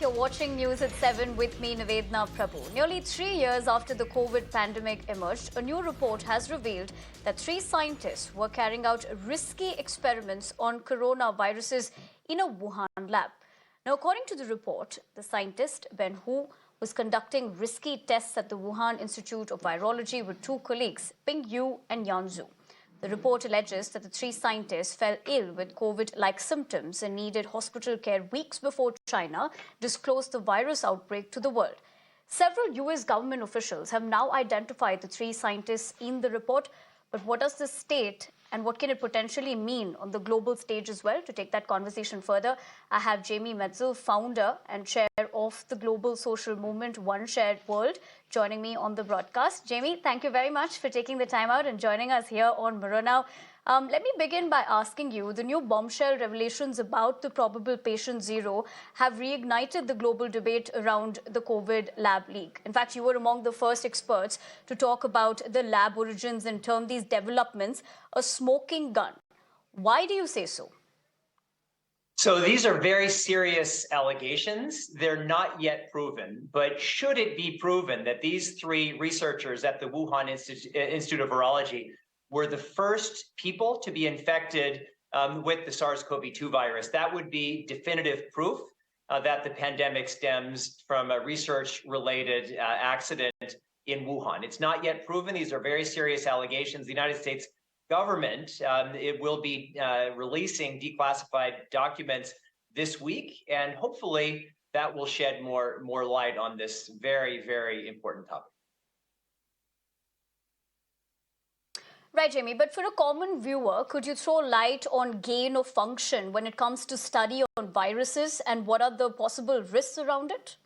You're watching News at 7 with me, Nivedhana Prabhu. Nearly 3 years after the COVID pandemic emerged, a new report has revealed that 3 scientists were carrying out risky experiments on coronaviruses in a Wuhan lab. Now, according to the report, the scientist Wanhu was conducting risky tests at the Wuhan Institute of Virology with 2 colleagues, Ping Yu and Yan Zhu. The report alleges that the 3 scientists fell ill with COVID-like symptoms and needed hospital care weeks before China disclosed the virus outbreak to the world. Several US government officials have now identified the 3 scientists in the report. But what does this state and what can it potentially mean on the global stage as well? To take that conversation further, I have Jamie Metzl, founder and chair of the global social movement One Shared World, joining me on the broadcast. Jamie, thank you very much for taking the time out and joining us here on Mirror Now. Let me begin by asking you, the new bombshell revelations about the probable patient zero have reignited the global debate around the COVID lab leak. In fact, you were among the first experts to talk about the lab origins and term these developments a smoking gun. Why do you say so? So these are very serious allegations. They're not yet proven, but should it be proven that these 3 researchers at the Wuhan Institute of Virology were the first people to be infected with the SARS-CoV-2 virus, that would be definitive proof that the pandemic stems from a research-related accident in Wuhan. It's not yet proven. These are very serious allegations. The United States government, it will be releasing declassified documents this week, and hopefully that will shed more light on this very, very important topic. Right, Jamie, but for a common viewer, could you throw light on gain of function when it comes to study on viruses and what are the possible risks around it?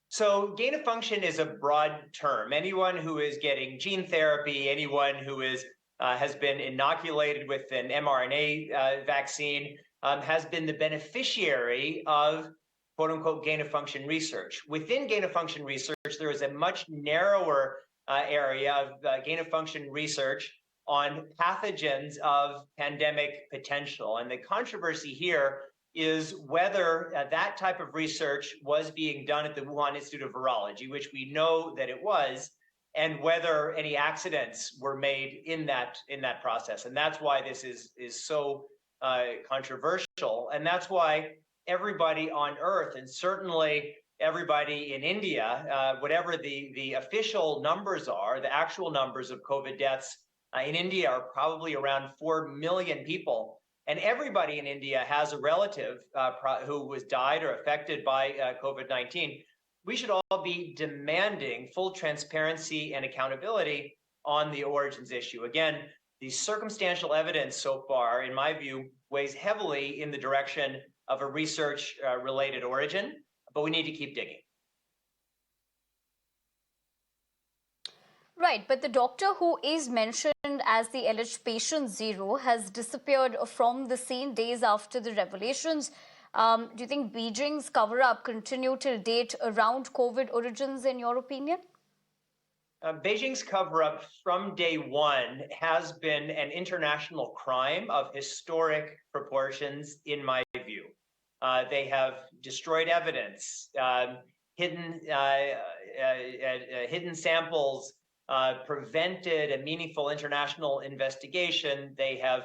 So gain of function is a broad term. Anyone who is getting gene therapy, anyone who is has been inoculated with an mRNA vaccine has been the beneficiary of quote unquote gain of function research. Within gain of function research, there is a much narrower area of gain of function research on pathogens of pandemic potential. And the controversy here is whether that type of research was being done at the Wuhan Institute of Virology, which we know that it was, and whether any accidents were made in that process. And that's why this is so controversial. And that's why everybody on Earth, and certainly everybody in India, whatever the official numbers are, the actual numbers of COVID deaths in India are probably around 4 million people. And everybody in India has a relative who was died or affected by COVID-19. We should all be demanding full transparency and accountability on the origins issue. Again, the circumstantial evidence so far, in my view, weighs heavily in the direction of a research-related origin, but we need to keep digging. Right, but the doctor who is mentioned as the alleged patient zero has disappeared from the scene days after the revelations. Do you think Beijing's cover-up continue till date around COVID origins, in your opinion? Beijing's cover-up from day one has been an international crime of historic proportions, in my view. They have destroyed evidence, hidden samples, prevented a meaningful international investigation. They have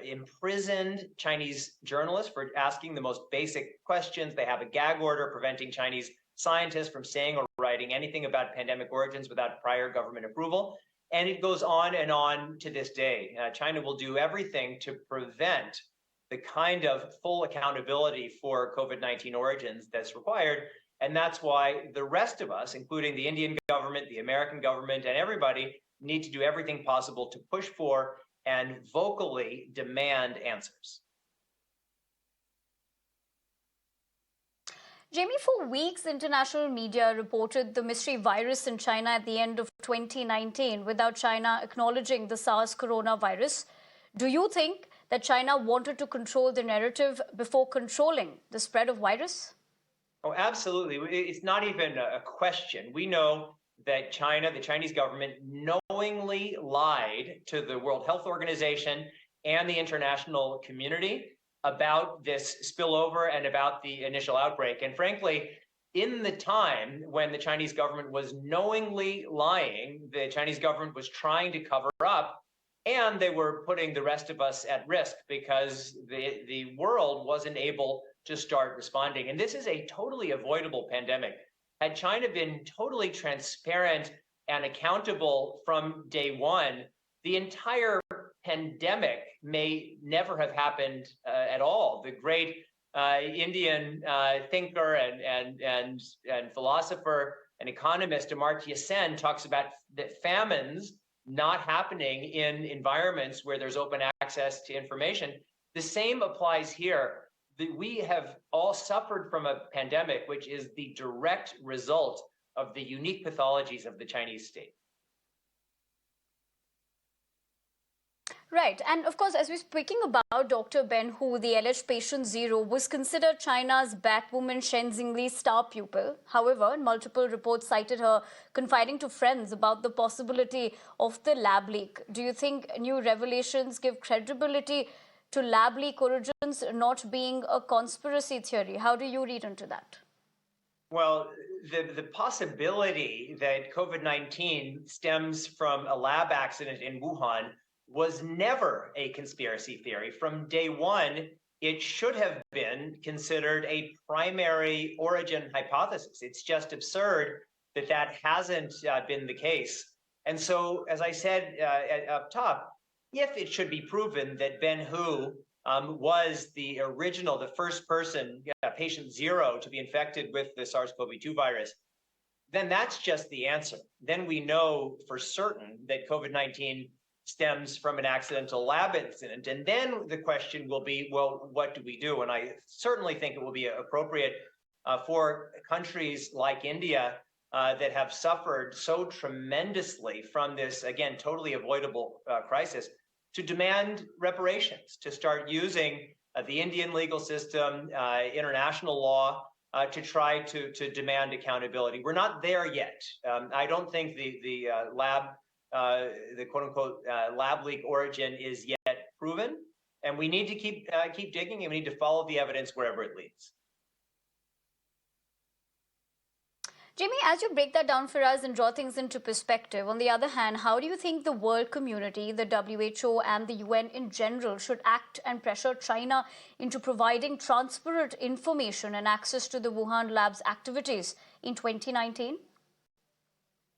imprisoned Chinese journalists for asking the most basic questions. They have a gag order preventing Chinese scientists from saying or writing anything about pandemic origins without prior government approval. And it goes on and on to this day. China will do everything to prevent the kind of full accountability for COVID-19 origins that's required. And that's why the rest of us, including the Indian government, the American government, and everybody, need to do everything possible to push for and vocally demand answers. Jamie, for weeks, international media reported the mystery virus in China at the end of 2019 without China acknowledging the SARS coronavirus. Do you think that China wanted to control the narrative before controlling the spread of virus? Oh, absolutely. It's not even a question. We know that China, the Chinese government, knowingly lied to the World Health Organization and the international community about this spillover and about the initial outbreak. And frankly, in the time when the Chinese government was knowingly lying, the Chinese government was trying to cover up, and they were putting the rest of us at risk because the world wasn't able to start responding. And this is a totally avoidable pandemic. Had China been totally transparent and accountable from day one, the entire pandemic may never have happened at all. The great Indian thinker and philosopher and economist Amartya Sen talks about that famines not happening in environments where there's open access to information. The same applies here. We have all suffered from a pandemic, which is the direct result of the unique pathologies of the Chinese state. Right. And of course, as we're speaking about Dr. Wanhu, the alleged patient zero, was considered China's Batwoman Shen Xingli's star pupil. However, multiple reports cited her confiding to friends about the possibility of the lab leak. Do you think new revelations give credibility to lab leak origins not being a conspiracy theory? How do you read into that? Well, the possibility that COVID-19 stems from a lab accident in Wuhan was never a conspiracy theory. From day one, it should have been considered a primary origin hypothesis. It's just absurd that that hasn't been the case. And so, as I said up top, if it should be proven that Wanhu was the original, the first person, patient zero, to be infected with the SARS-CoV-2 virus, then that's just the answer. Then we know for certain that COVID-19 stems from an accidental lab incident. And then the question will be, well, what do we do? And I certainly think it will be appropriate for countries like India that have suffered so tremendously from this, again, totally avoidable crisis, to demand reparations, to start using the Indian legal system, international law, to try to demand accountability. We're not there yet. I don't think the quote-unquote lab leak origin is yet proven, and we need to keep digging, and we need to follow the evidence wherever it leads. Jamie, as you break that down for us and draw things into perspective, on the other hand, how do you think the world community, the WHO and the UN in general, should act and pressure China into providing transparent information and access to the Wuhan lab's activities in 2019?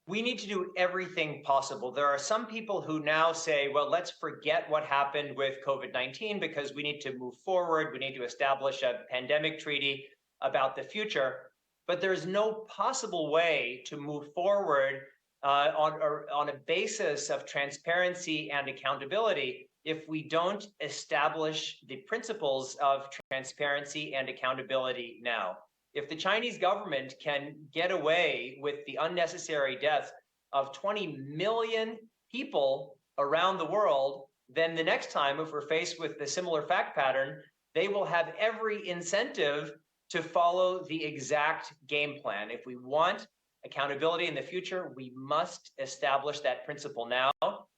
We need to do everything possible. There are some people who now say, well, let's forget what happened with COVID-19 because we need to move forward. We need to establish a pandemic treaty about the future. But there's no possible way to move forward on a basis of transparency and accountability if we don't establish the principles of transparency and accountability now. If the Chinese government can get away with the unnecessary deaths of 20 million people around the world, then the next time, if we're faced with a similar fact pattern, they will have every incentive to follow the exact game plan. If we want accountability in the future, we must establish that principle now,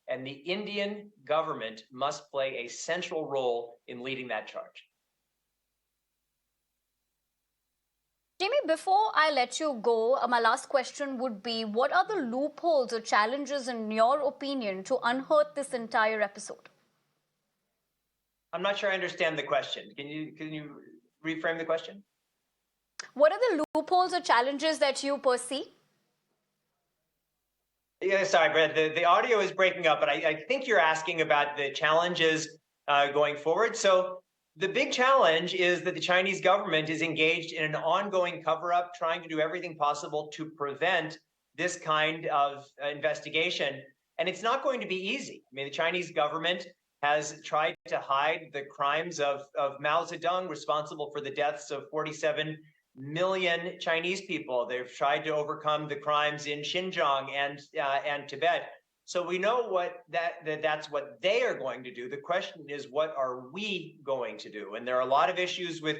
and the Indian government must play a central role in leading that charge. Jamie, before I let you go, my last question would be, what are the loopholes or challenges, in your opinion, to unearth this entire episode? I'm not sure I understand the question. Can you reframe the question? What are the loopholes or challenges that you perceive? Yeah, sorry, Brad, the audio is breaking up, but I think you're asking about the challenges going forward. So the big challenge is that the Chinese government is engaged in an ongoing cover-up, trying to do everything possible to prevent this kind of investigation. And it's not going to be easy. I mean, the Chinese government has tried to hide the crimes of Mao Zedong, responsible for the deaths of 47 million Chinese people. They've tried to overcome the crimes in Xinjiang and Tibet. So we know that's what they are going to do. The question is, what are we going to do? And there are a lot of issues with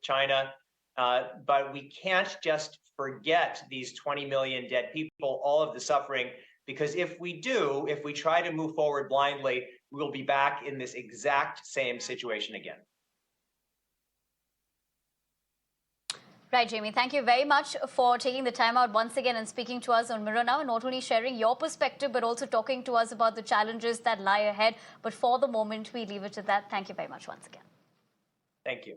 China, but we can't just forget these 20 million dead people, all of the suffering, because if we try to move forward blindly, we will be back in this exact same situation again. Right, Jamie. Thank you very much for taking the time out once again and speaking to us on Mirror Now, and not only sharing your perspective, but also talking to us about the challenges that lie ahead. But for the moment, we leave it at that. Thank you very much once again. Thank you.